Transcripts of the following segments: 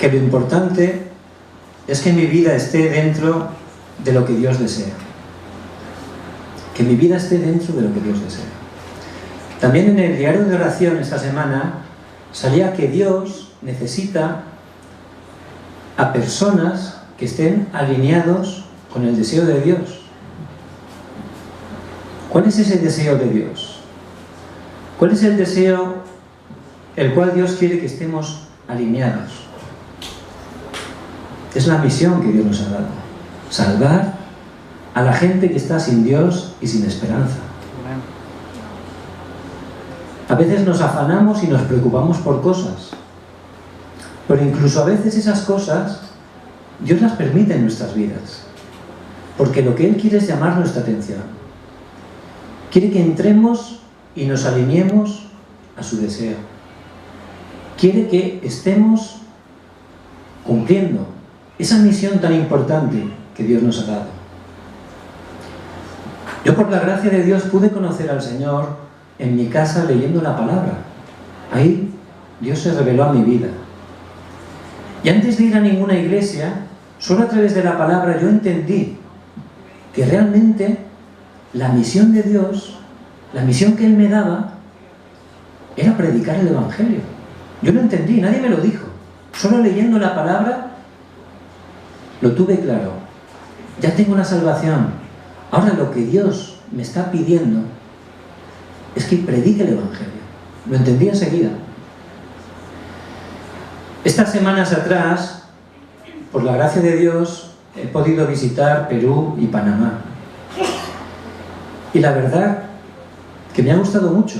que lo importante es que mi vida esté dentro de lo que Dios desea. Que mi vida esté dentro de lo que Dios desea. También en el diario de oración esta semana salía que Dios necesita a personas que estén alineados con el deseo de Dios. ¿Cuál es ese deseo de Dios? ¿Cuál es el deseo el cual Dios quiere que estemos alineados? Es la misión que Dios nos ha dado. Salvar a la gente que está sin Dios y sin esperanza. A veces nos afanamos y nos preocupamos por cosas, pero incluso a veces esas cosas Dios las permite en nuestras vidas, porque lo que Él quiere es llamar nuestra atención. Quiere que entremos y nos alineemos a su deseo. Quiere que estemos cumpliendo esa misión tan importante que Dios nos ha dado. Yo, por la gracia de Dios, pude conocer al Señor en mi casa leyendo la palabra. Ahí Dios se reveló a mi vida. Y antes de ir a ninguna iglesia, solo a través de la palabra yo entendí que realmente la misión de Dios, la misión que Él me daba, era predicar el Evangelio. Yo lo entendí, nadie me lo dijo. Solo leyendo la palabra lo tuve claro. Ya tengo la salvación. Ahora lo que Dios me está pidiendo es que predique el Evangelio. Lo entendí enseguida. Estas semanas atrás, por la gracia de Dios, he podido visitar Perú y Panamá. Y la verdad que me ha gustado mucho.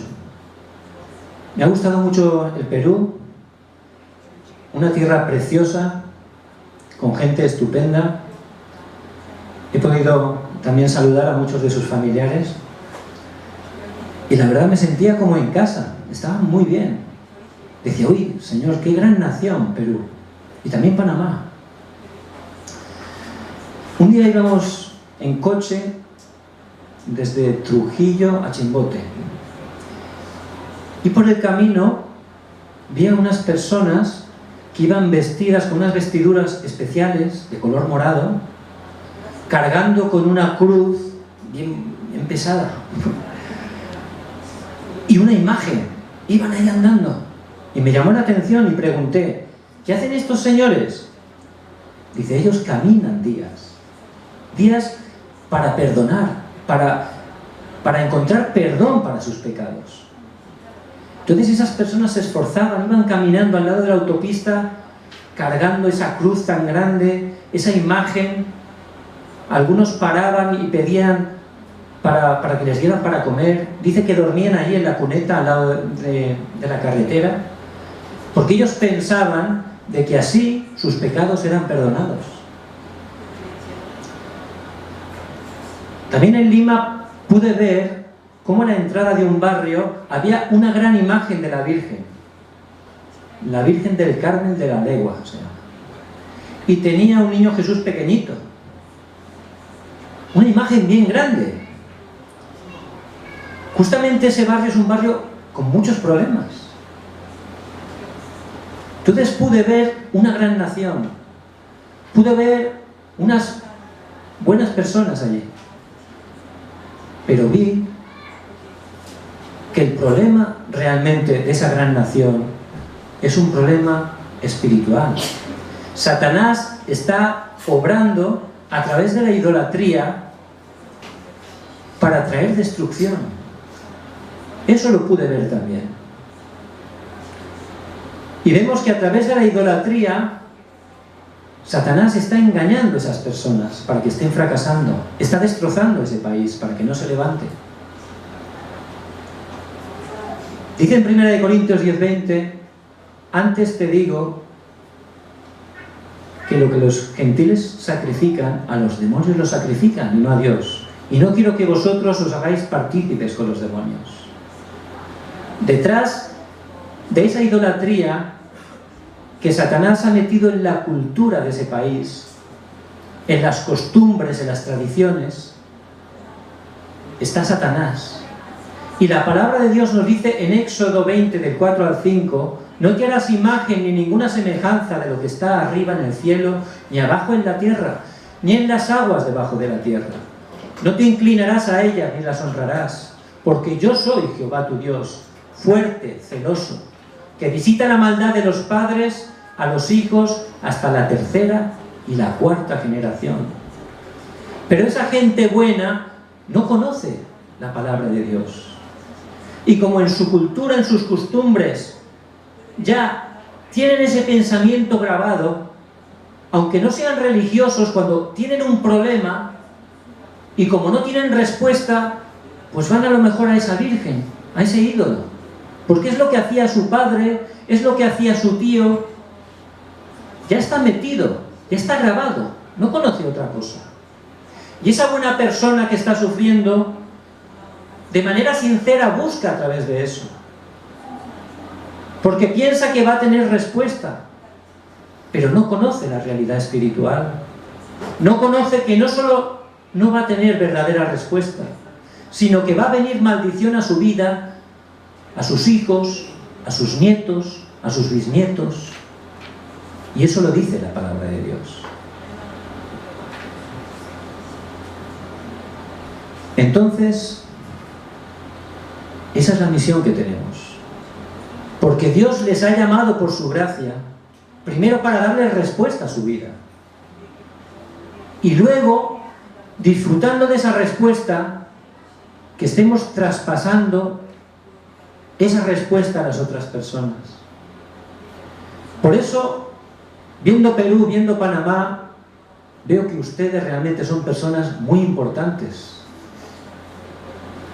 Me ha gustado mucho el Perú, una tierra preciosa, con gente estupenda. He podido también saludar a muchos de sus familiares. Y la verdad me sentía como en casa, estaba muy bien. Decía, uy, Señor, qué gran nación Perú. Y también Panamá. Un día íbamos en coche desde Trujillo a Chimbote. Y por el camino vi a unas personas que iban vestidas con unas vestiduras especiales de color morado, cargando con una cruz bien pesada. Y una imagen. Iban ahí andando. Y me llamó la atención y pregunté, ¿qué hacen estos señores? Dice, ellos caminan días para perdonar, para encontrar perdón para sus pecados. Entonces esas personas se esforzaban, iban caminando al lado de la autopista, cargando esa cruz tan grande, esa imagen. Algunos paraban y pedían para que les dieran para comer. Dice que dormían allí en la cuneta al lado de la carretera, porque ellos pensaban de que así sus pecados eran perdonados. También en Lima pude ver cómo a la entrada de un barrio había una gran imagen de la Virgen del Carmen de la Legua, o sea, y tenía un niño Jesús pequeñito, una imagen bien grande. Justamente ese barrio es un barrio con muchos problemas. Entonces pude ver una gran nación, pude ver unas buenas personas allí, pero vi que el problema realmente de esa gran nación es un problema espiritual. Satanás está obrando a través de la idolatría para traer destrucción. Eso lo pude ver también. Y vemos que a través de la idolatría Satanás está engañando a esas personas para que estén fracasando, está destrozando ese país para que no se levante. Dice en 1 Corintios 10:20, antes te digo que lo que los gentiles sacrifican, a los demonios los sacrifican y no a Dios. Y no quiero que vosotros os hagáis partícipes con los demonios. Detrás de esa idolatría que Satanás ha metido en la cultura de ese país, en las costumbres, en las tradiciones, está Satanás. Y la palabra de Dios nos dice en Éxodo 20, del 4 al 5, No te harás imagen ni ninguna semejanza de lo que está arriba en el cielo, ni abajo en la tierra, ni en las aguas debajo de la tierra. No te inclinarás a ellas ni las honrarás, porque yo soy Jehová tu Dios, fuerte, celoso, que visita la maldad de los padres a los hijos hasta la tercera y la cuarta generación. Pero esa gente buena no conoce la palabra de Dios. Y como en su cultura, en sus costumbres, ya tienen ese pensamiento grabado, aunque no sean religiosos, cuando tienen un problema y como no tienen respuesta, pues van a lo mejor a esa virgen, a ese ídolo, porque es lo que hacía su padre, es lo que hacía su tío. Ya está metido, ya está grabado, no conoce otra cosa. Y esa buena persona que está sufriendo, de manera sincera busca a través de eso, porque piensa que va a tener respuesta, pero no conoce la realidad espiritual, no conoce que no solo no va a tener verdadera respuesta, sino que va a venir maldición a su vida, a sus hijos, a sus nietos, a sus bisnietos. Y eso lo dice la palabra de Dios. Entonces, esa es la misión que tenemos. Porque Dios les ha llamado por su gracia, primero para darles respuesta a su vida. Y luego, disfrutando de esa respuesta, que estemos traspasando esa respuesta a las otras personas. Por eso, viendo Perú, viendo Panamá, veo que ustedes realmente son personas muy importantes.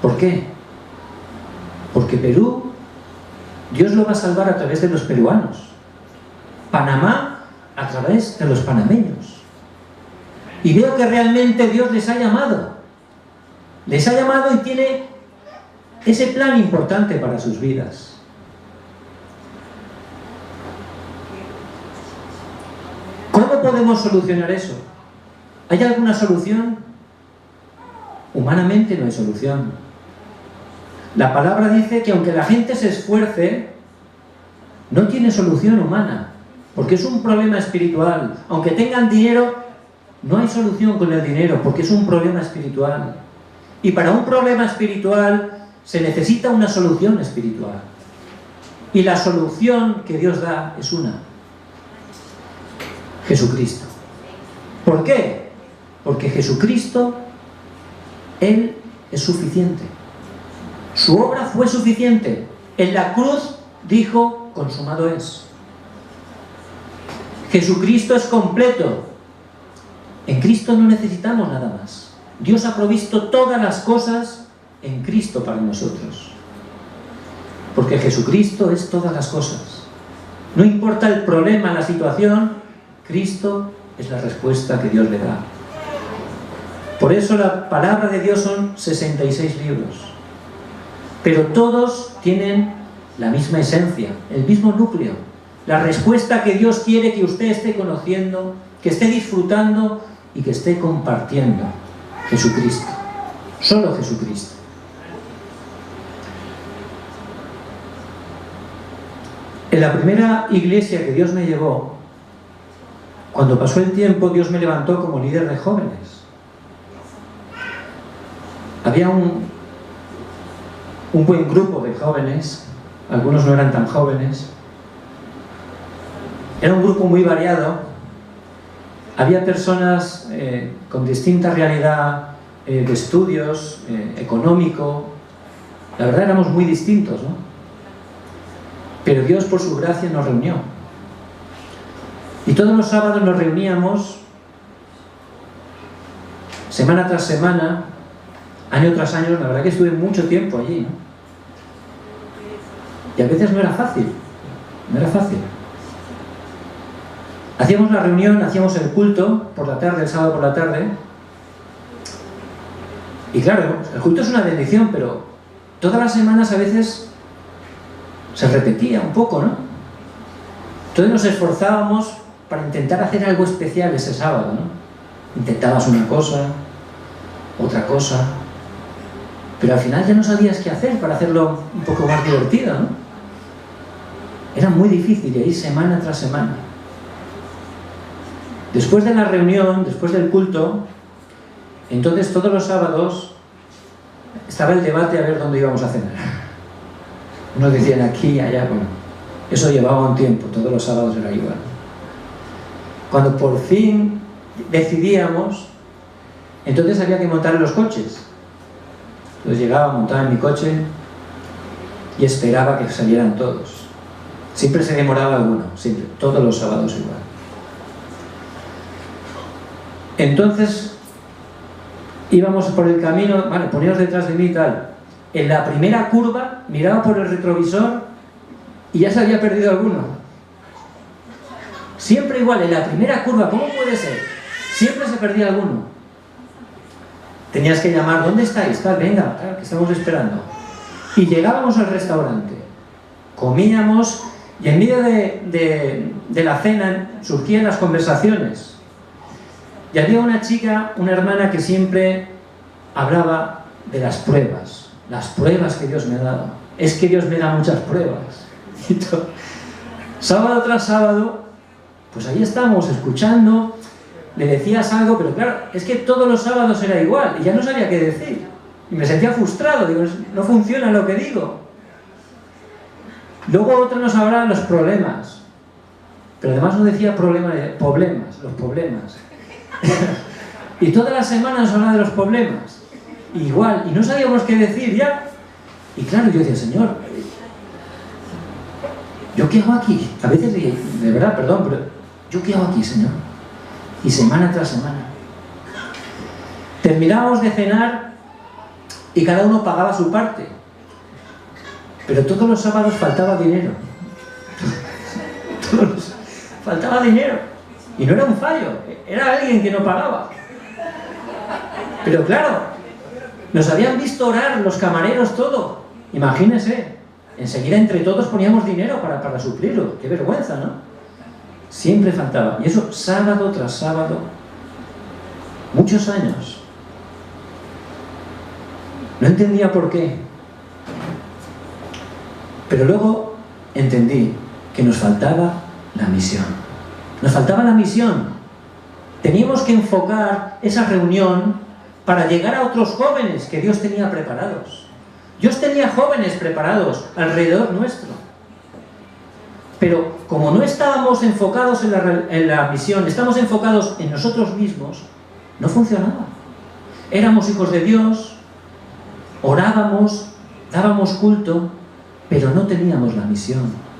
¿Por qué? Porque Perú, Dios lo va a salvar a través de los peruanos. Panamá, a través de los panameños. Y veo que realmente Dios les ha llamado. Les ha llamado y tiene ese plan importante para sus vidas. ¿Cómo podemos solucionar eso? ¿Hay alguna solución? Humanamente no hay solución. La palabra dice que aunque la gente se esfuerce, no tiene solución humana, porque es un problema espiritual. Aunque tengan dinero, no hay solución con el dinero, porque es un problema espiritual. Y para un problema espiritual se necesita una solución espiritual. Y la solución que Dios da es una: Jesucristo. ¿Por qué? Porque Jesucristo, Él es suficiente. Su obra fue suficiente. En la cruz dijo: consumado es. Jesucristo es completo. En Cristo no necesitamos nada más. Dios ha provisto todas las cosas en Cristo para nosotros. Porque Jesucristo es todas las cosas. No importa el problema, la situación, Cristo es la respuesta que Dios le da. Por eso la palabra de Dios son 66 libros. Pero todos tienen la misma esencia, el mismo núcleo. La respuesta que Dios quiere que usted esté conociendo, que esté disfrutando y que esté compartiendo. Jesucristo. Solo Jesucristo. En la primera iglesia que Dios me llevó, cuando pasó el tiempo, Dios me levantó como líder de jóvenes. Había un buen grupo de jóvenes, algunos no eran tan jóvenes. Era un grupo muy variado. Había personas con distinta realidad de estudios, económico. La verdad éramos muy distintos, ¿no? Pero Dios por su gracia nos reunió. Y todos los sábados nos reuníamos, semana tras semana, año tras año. La verdad que estuve mucho tiempo allí, ¿no? Y a veces no era fácil, no era fácil. Hacíamos la reunión, hacíamos el culto por la tarde, el sábado por la tarde. Y claro, el culto es una bendición, pero todas las semanas a veces se repetía un poco, ¿no? Entonces nos esforzábamos para intentar hacer algo especial ese sábado, ¿no? Intentabas una cosa, otra cosa, pero al final ya no sabías qué hacer para hacerlo un poco más divertido, ¿no? Era muy difícil ir semana tras semana. Después de la reunión, después del culto, entonces todos los sábados estaba el debate a ver dónde íbamos a cenar. Unos decían aquí y allá, bueno, eso llevaba un tiempo, todos los sábados era igual. Cuando por fin decidíamos, entonces había que montar en los coches. Entonces llegaba, montaba en mi coche y esperaba que salieran todos. Siempre se demoraba alguno, siempre, todos los sábados igual. Entonces íbamos por el camino, vale, poníamos detrás de mí y tal. En la primera curva miraba por el retrovisor y ya se había perdido alguno. Siempre igual, en la primera curva, ¿cómo puede ser? Siempre se perdía alguno. Tenías que llamar, ¿dónde estáis? Tal, venga, tal, que estamos esperando. Y llegábamos al restaurante, comíamos y en medio de la cena surgían las conversaciones. Y había una chica, una hermana que siempre hablaba de las pruebas que Dios me ha dado. Es que Dios me da muchas pruebas. Y sábado tras sábado, pues ahí estábamos escuchando, le decías algo, pero claro, es que todos los sábados era igual y ya no sabía qué decir. Y me sentía frustrado, digo, no funciona lo que digo. Luego otro nos hablaba de los problemas, pero además nos decía los problemas. Y todas las semanas nos hablaba de los problemas. Igual, y no sabíamos qué decir ya. Y claro, yo decía, Señor, ¿yo qué hago aquí? A veces, de verdad, perdón, pero ¿yo qué hago aquí, Señor? Y semana tras semana. Terminábamos de cenar y cada uno pagaba su parte. Pero todos los sábados faltaba dinero. Faltaba dinero. Y no era un fallo, era alguien que no pagaba. Pero claro, nos habían visto orar los camareros todo. Imagínense, enseguida entre todos poníamos dinero para suplirlo. Qué vergüenza, ¿no? Siempre faltaba. Y eso sábado tras sábado, muchos años. No entendía por qué. Pero luego entendí que nos faltaba la misión. Nos faltaba la misión. Teníamos que enfocar esa reunión para llegar a otros jóvenes que Dios tenía preparados. Dios tenía jóvenes preparados alrededor nuestro. Pero como no estábamos enfocados en la misión, estamos enfocados en nosotros mismos, no funcionaba. Éramos hijos de Dios, orábamos, dábamos culto, pero no teníamos la misión.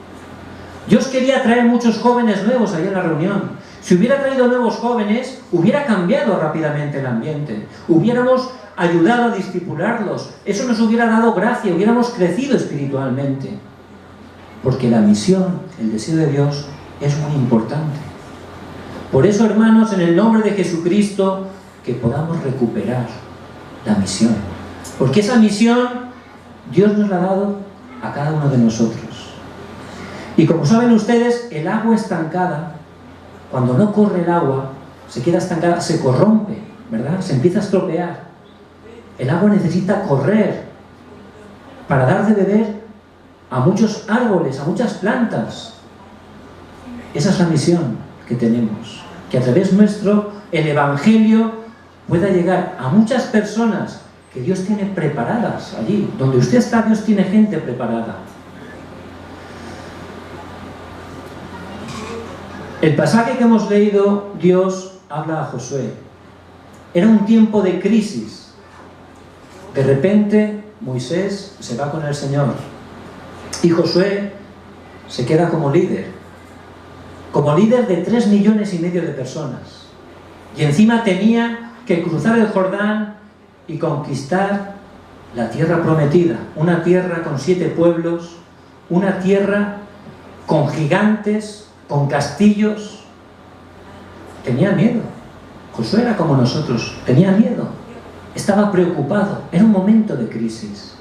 Dios quería traer muchos jóvenes nuevos ahí en la reunión. Si hubiera traído nuevos jóvenes, hubiera cambiado rápidamente el ambiente. Hubiéramos ayudado a discipularlos. Eso nos hubiera dado gracia, hubiéramos crecido espiritualmente. Porque la misión, el deseo de Dios, es muy importante. Por eso, hermanos, en el nombre de Jesucristo, que podamos recuperar la misión. Porque esa misión, Dios nos la ha dado a cada uno de nosotros. Y como saben ustedes, el agua estancada, cuando no corre el agua, se queda estancada, se corrompe, ¿verdad? Se empieza a estropear. El agua necesita correr para dar de beber a muchos árboles, a muchas plantas. Esa es la misión que tenemos. Que a través nuestro, el Evangelio pueda llegar a muchas personas que Dios tiene preparadas allí. Donde usted está, Dios tiene gente preparada. El pasaje que hemos leído, Dios habla a Josué. Era un tiempo de crisis. De repente, Moisés se va con el Señor. Y Josué se queda como líder de 3,5 millones de personas. Y encima tenía que cruzar el Jordán y conquistar la tierra prometida. Una tierra con 7 pueblos, una tierra con gigantes, con castillos. Tenía miedo. Josué era como nosotros, tenía miedo. Estaba preocupado. Era un momento de crisis.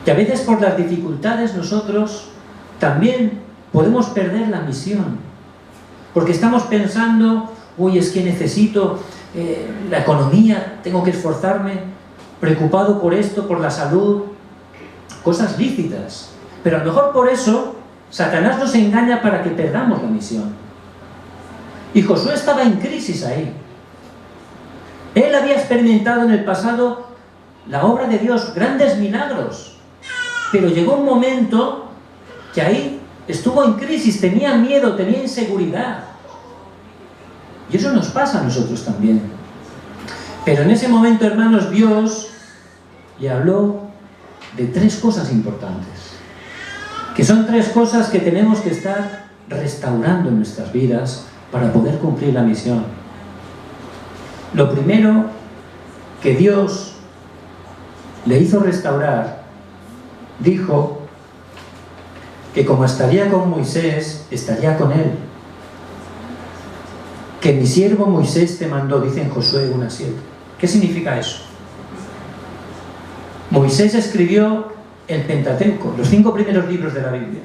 Y a veces por las dificultades nosotros también podemos perder la misión. Porque estamos pensando, uy, es que necesito la economía, tengo que esforzarme, preocupado por esto, por la salud, cosas lícitas. Pero a lo mejor por eso Satanás nos engaña para que perdamos la misión. Y Josué estaba en crisis ahí. Él había experimentado en el pasado la obra de Dios, grandes milagros. Pero llegó un momento que ahí estuvo en crisis, tenía miedo, tenía inseguridad. Y eso nos pasa a nosotros también. Pero en ese momento, hermanos, Dios le habló de 3 cosas importantes. Que son 3 cosas que tenemos que estar restaurando en nuestras vidas para poder cumplir la misión. Lo primero que Dios le hizo restaurar, dijo que como estaría con Moisés, estaría con él. Que mi siervo Moisés te mandó, dice en Josué 1:7. ¿Qué significa eso? Moisés escribió el Pentateuco, los 5 primeros libros de la Biblia.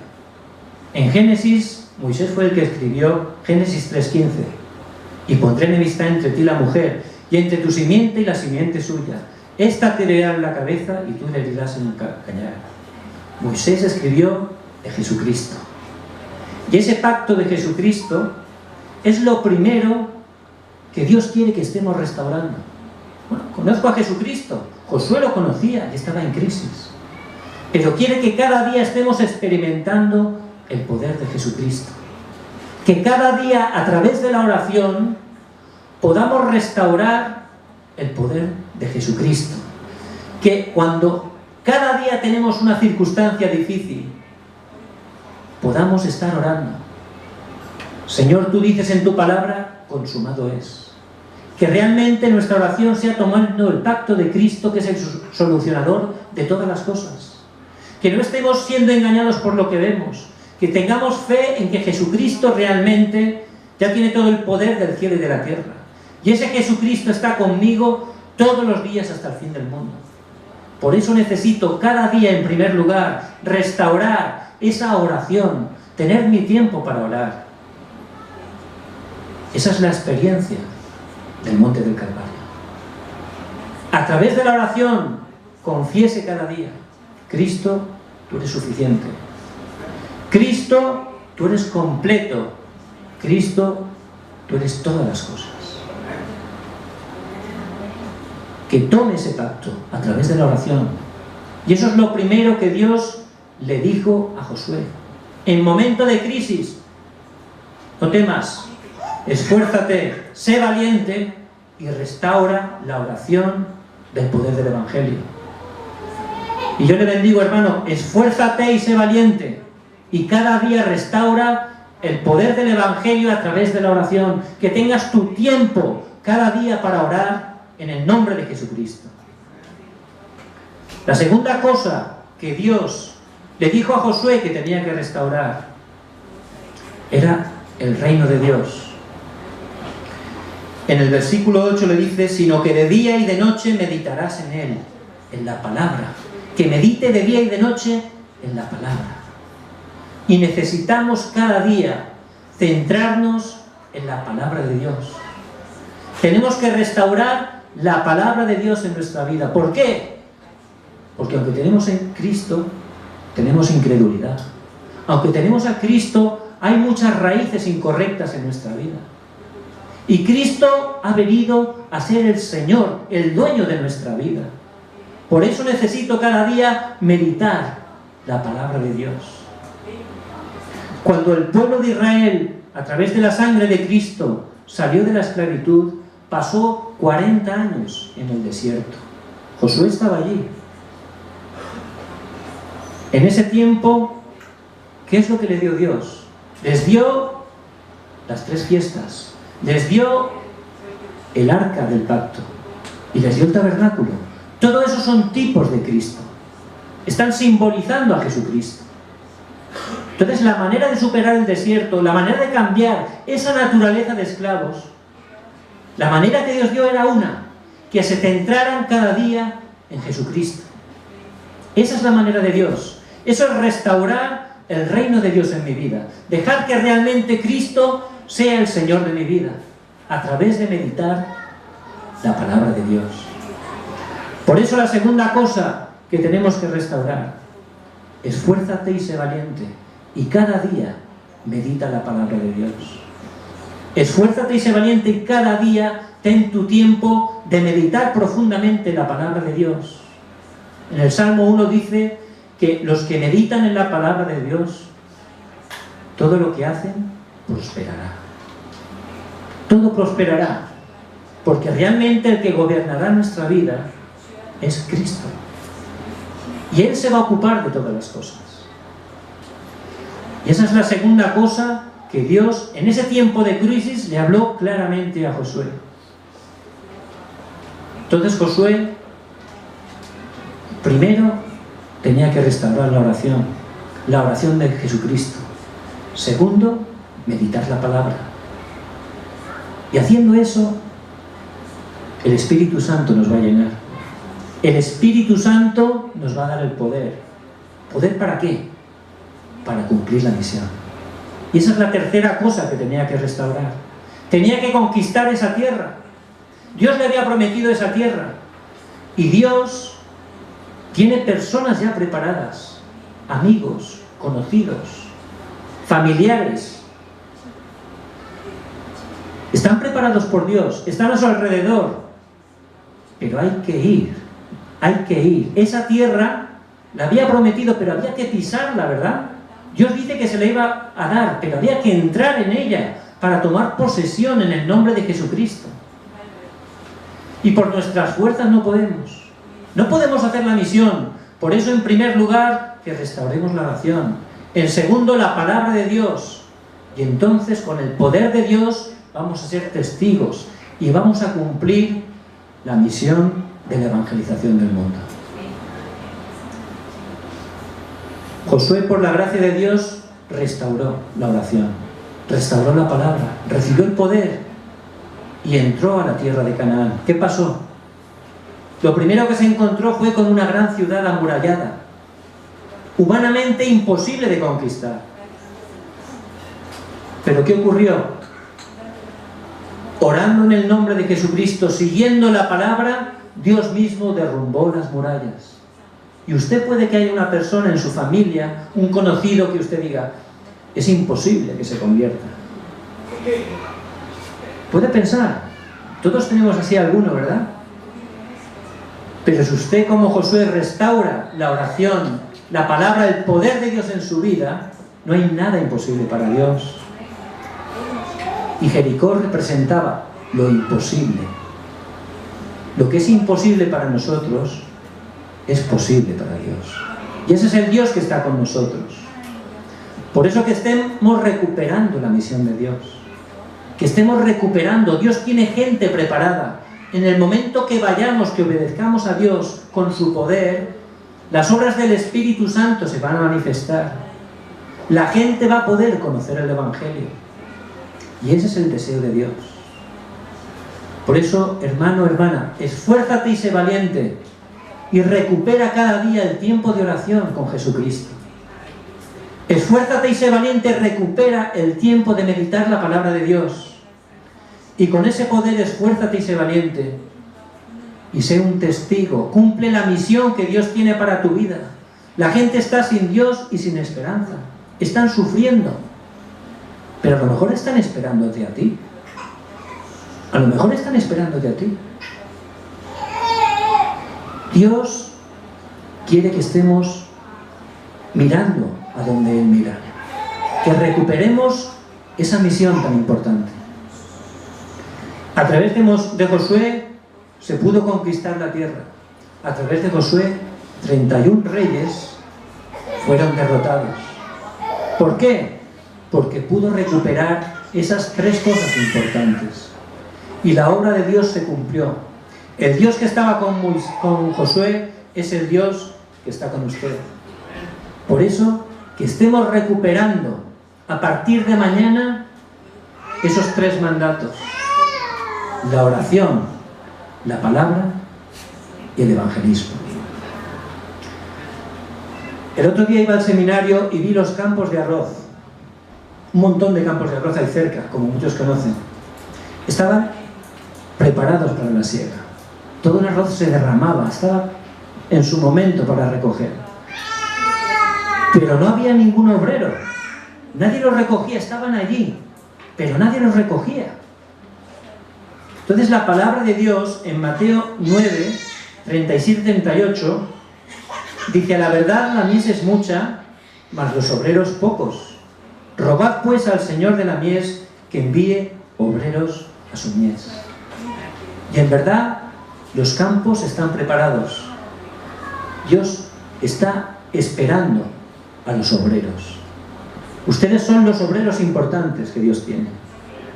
En Génesis, Moisés fue el que escribió Génesis 3:15. Y pondré enemistad entre ti y la mujer, y entre tu simiente y la simiente suya. Esta te herirá en la cabeza y tú le herirás en el calcañar. Moisés escribió de Jesucristo. Y ese pacto de Jesucristo es lo primero que Dios quiere que estemos restaurando. Bueno, conozco a Jesucristo. Josué lo conocía y estaba en crisis. Pero quiere que cada día estemos experimentando el poder de Jesucristo. Que cada día, a través de la oración, podamos restaurar el poder de Jesucristo. Que cuando cada día tenemos una circunstancia difícil, podamos estar orando. Señor, tú dices en tu palabra, consumado es. Que realmente nuestra oración sea tomando el pacto de Cristo, que es el solucionador de todas las cosas. Que no estemos siendo engañados por lo que vemos. Que tengamos fe en que Jesucristo realmente ya tiene todo el poder del cielo y de la tierra. Y ese Jesucristo está conmigo todos los días hasta el fin del mundo. Por eso necesito cada día, en primer lugar, restaurar esa oración, tener mi tiempo para orar. Esa es la experiencia del Monte del Calvario. A través de la oración, confiese cada día: Cristo, tú eres suficiente. Cristo, tú eres completo. Cristo, tú eres todas las cosas. Que tome ese pacto a través de la oración. Y eso es lo primero que Dios le dijo a Josué. En momento de crisis, no temas, esfuérzate, sé valiente y restaura la oración del poder del Evangelio. Y yo le bendigo, hermano, esfuérzate y sé valiente. Y cada día restaura el poder del Evangelio a través de la oración. Que tengas tu tiempo cada día para orar en el nombre de Jesucristo. La segunda cosa que Dios le dijo a Josué que tenía que restaurar era el reino de Dios. En el versículo 8 le dice: sino que de día y de noche meditarás en él, en la palabra. Que medite de día y de noche en la palabra. Y necesitamos cada día centrarnos en la palabra de Dios. Tenemos que restaurar la palabra de Dios en nuestra vida. ¿Por qué? Porque aunque tenemos en Cristo, tenemos incredulidad. Aunque tenemos a Cristo, hay muchas raíces incorrectas en nuestra vida. Y Cristo ha venido a ser el Señor, el dueño de nuestra vida. Por eso necesito cada día meditar la palabra de Dios. Cuando el pueblo de Israel, a través de la sangre de Cristo, salió de la esclavitud, pasó 40 años en el desierto. Josué estaba allí. En ese tiempo, ¿qué es lo que le dio Dios? Les dio las 3 fiestas. Les dio el arca del pacto. Y les dio el tabernáculo. Todo eso son tipos de Cristo. Están simbolizando a Jesucristo. Entonces, la manera de superar el desierto, la manera de cambiar esa naturaleza de esclavos, la manera que Dios dio era una: que se centraran cada día en Jesucristo. Esa es la manera de Dios. Eso es restaurar el reino de Dios en mi vida. Dejar que realmente Cristo sea el Señor de mi vida, a través de meditar la palabra de Dios. Por eso la segunda cosa que tenemos que restaurar: esfuérzate y sé valiente. y cada día medita la palabra de Dios. Esfuérzate y sé valiente y cada día ten tu tiempo de meditar profundamente la palabra de Dios. En el Salmo 1 dice que los que meditan en la palabra de Dios, todo lo que hacen prosperará. Todo prosperará, porque realmente el que gobernará nuestra vida es Cristo. Y Él se va a ocupar de todas las cosas. Y esa es la segunda cosa que Dios, en ese tiempo de crisis, le habló claramente a Josué. Entonces Josué, primero, tenía que restaurar la oración de Jesucristo. Segundo, meditar la palabra. Y haciendo eso, el Espíritu Santo nos va a llenar. El Espíritu Santo nos va a dar el poder. ¿Poder para qué? Para cumplir la misión. Y esa es la tercera cosa que tenía que restaurar. Tenía que conquistar esa tierra. Dios le había prometido esa tierra. Y Dios tiene personas ya preparadas, amigos, conocidos, familiares. Están preparados por Dios, están a su alrededor. Pero hay que ir, hay que ir. Esa tierra la había prometido, pero había que pisarla, ¿verdad? Dios dice que se la iba a dar, pero había que entrar en ella para tomar posesión en el nombre de Jesucristo. Y por nuestras fuerzas no podemos. No podemos hacer la misión. Por eso, en primer lugar, que restauremos la oración. En segundo, la palabra de Dios. Y entonces, con el poder de Dios, vamos a ser testigos y vamos a cumplir la misión de la evangelización del mundo. Josué, por la gracia de Dios, restauró la oración, restauró la palabra, recibió el poder y entró a la tierra de Canaán. ¿Qué pasó? Lo primero que se encontró fue con una gran ciudad amurallada, humanamente imposible de conquistar. ¿Pero qué ocurrió? Orando en el nombre de Jesucristo, siguiendo la palabra, Dios mismo derrumbó las murallas. Y usted puede que haya una persona en su familia, un conocido que usted diga, es imposible que se convierta. Puede pensar, todos tenemos así alguno, ¿verdad? Pero si usted, como Josué, restaura la oración, la palabra, el poder de Dios en su vida, no hay nada imposible para Dios. Y Jericó representaba lo imposible. Lo que es imposible para nosotros es posible para Dios. Y ese es el Dios que está con nosotros. Por eso que estemos recuperando la misión de Dios. Que estemos recuperando. Dios tiene gente preparada. En el momento que vayamos, que obedezcamos a Dios con su poder, las obras del Espíritu Santo se van a manifestar. La gente va a poder conocer el Evangelio. Y ese es el deseo de Dios. Por eso, hermano, hermana, esfuérzate y sé valiente. Y recupera cada día el tiempo de oración con Jesucristo. Esfuérzate y sé valiente, recupera el tiempo de meditar la palabra de Dios. Y con ese poder esfuérzate y sé valiente. Y sé un testigo. Cumple la misión que Dios tiene para tu vida. La gente está sin Dios y sin esperanza. Están sufriendo. Pero a lo mejor están esperándote a ti. A lo mejor están esperándote a ti. Dios quiere que estemos mirando a donde Él mira. Que recuperemos esa misión tan importante. A través de Josué se pudo conquistar la tierra. A través de Josué, 31 reyes fueron derrotados. ¿Por qué? Porque pudo recuperar esas tres cosas importantes. Y la obra de Dios se cumplió. El Dios que estaba con Josué es el Dios que está con usted. Por eso, que estemos recuperando a partir de mañana esos tres mandatos: la oración, la palabra y el evangelismo. El otro día iba al seminario y vi los campos de arroz. Un montón de campos de arroz ahí cerca, como muchos conocen. Estaban preparados para la siega. Todo el arroz se derramaba, estaba en su momento para recoger. Pero no había ningún obrero. Nadie los recogía, estaban allí, pero nadie los recogía. Entonces la palabra de Dios en Mateo 9, 37-38 dice: a la verdad la mies es mucha, mas los obreros pocos. Rogad pues al Señor de la mies que envíe obreros a su mies. Y en verdad los campos están preparados. Dios está esperando a los obreros. Ustedes son los obreros importantes que Dios tiene.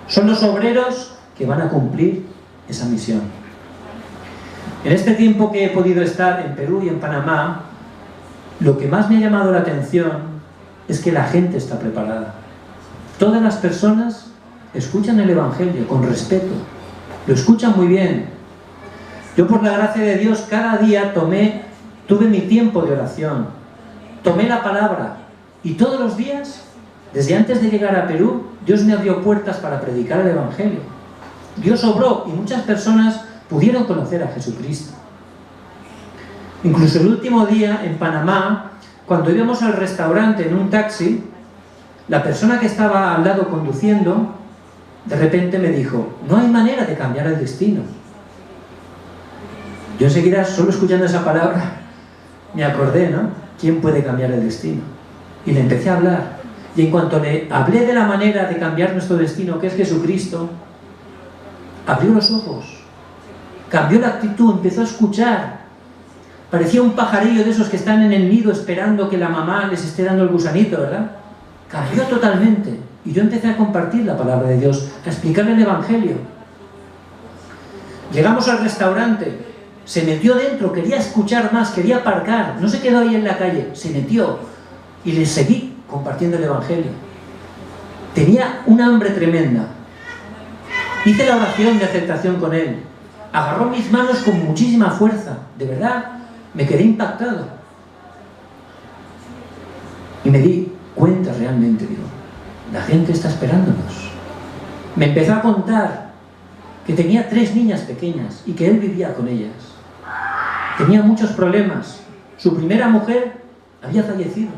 Son los obreros que van a cumplir esa misión. En este tiempo que he podido estar en Perú y en Panamá, lo que más me ha llamado la atención es que la gente está preparada. Todas las personas escuchan el Evangelio con respeto, lo escuchan muy bien. Yo, por la gracia de Dios, cada día tuve mi tiempo de oración, tomé la palabra, y todos los días, desde antes de llegar a Perú, Dios me abrió puertas para predicar el Evangelio. Dios obró y muchas personas pudieron conocer a Jesucristo. Incluso el último día en Panamá, cuando íbamos al restaurante en un taxi, la persona que estaba al lado conduciendo, de repente me dijo: no hay manera de cambiar el destino. Yo enseguida, solo escuchando esa palabra, me acordé, ¿no? ¿Quién puede cambiar el destino? Y le empecé a hablar. Y en cuanto le hablé de la manera de cambiar nuestro destino, que es Jesucristo, abrió los ojos, cambió la actitud, empezó a escuchar. Parecía un pajarillo de esos que están en el nido esperando que la mamá les esté dando el gusanito, ¿verdad? Cambió totalmente. Y yo empecé a compartir la palabra de Dios, a explicarle el Evangelio. Llegamos al restaurante, se metió dentro, quería escuchar más, quería aparcar, no se quedó ahí en la calle, se metió. Y le seguí compartiendo el Evangelio. Tenía un hambre tremenda. Hice la oración de aceptación con él. Agarró mis manos con muchísima fuerza. De verdad, me quedé impactado. Y me di cuenta realmente, digo, la gente está esperándonos. Me empezó a contar que tenía 3 niñas pequeñas y que él vivía con ellas. Tenía muchos problemas. Su primera mujer había fallecido.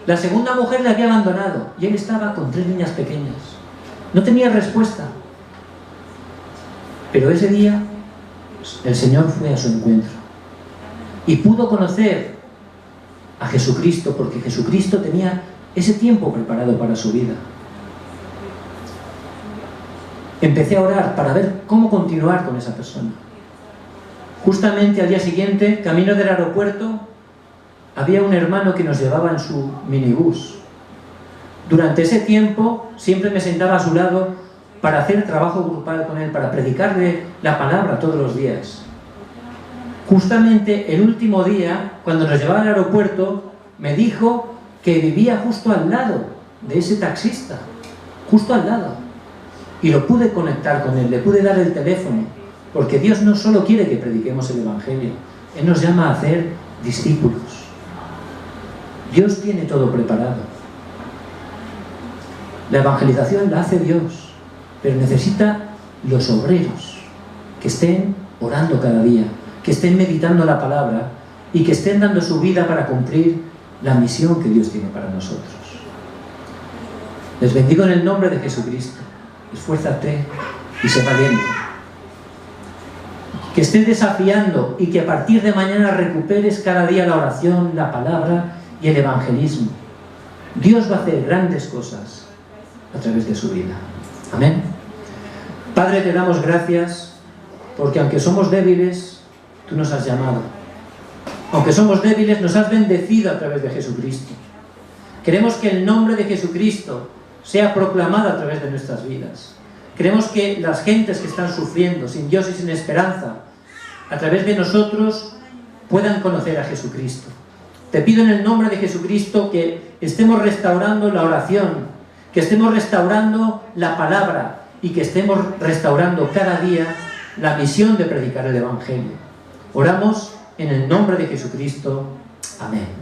La segunda mujer le había abandonado y él estaba con 3 niñas pequeñas. No tenía respuesta. Pero ese día el Señor fue a su encuentro y pudo conocer a Jesucristo, porque Jesucristo tenía ese tiempo preparado para su vida. Empecé a orar para ver cómo continuar con esa persona. Justamente al día siguiente, camino del aeropuerto, había un hermano que nos llevaba en su minibús. Durante ese tiempo siempre me sentaba a su lado para hacer trabajo grupal con él, para predicarle la palabra todos los días. Justamente el último día, cuando nos llevaba al aeropuerto, me dijo que vivía justo al lado de ese taxista, justo al lado. Y lo pude conectar con él, le pude dar el teléfono, porque Dios no solo quiere que prediquemos el Evangelio, Él nos llama a hacer discípulos. Dios tiene todo preparado. La evangelización la hace Dios, pero necesita los obreros que estén orando cada día, que estén meditando la palabra y que estén dando su vida para cumplir la misión que Dios tiene para nosotros. Les bendigo en el nombre de Jesucristo. Esfuérzate y sé valiente. Que estés desafiando y que a partir de mañana recuperes cada día la oración, la palabra y el evangelismo. Dios va a hacer grandes cosas a través de su vida. Amén. Padre, te damos gracias porque aunque somos débiles, tú nos has llamado. Aunque somos débiles, nos has bendecido a través de Jesucristo. Queremos que el nombre de Jesucristo sea proclamado a través de nuestras vidas. Queremos que las gentes que están sufriendo, sin Dios y sin esperanza, a través de nosotros puedan conocer a Jesucristo. Te pido en el nombre de Jesucristo que estemos restaurando la oración, que estemos restaurando la palabra y que estemos restaurando cada día la misión de predicar el Evangelio. Oramos en el nombre de Jesucristo. Amén.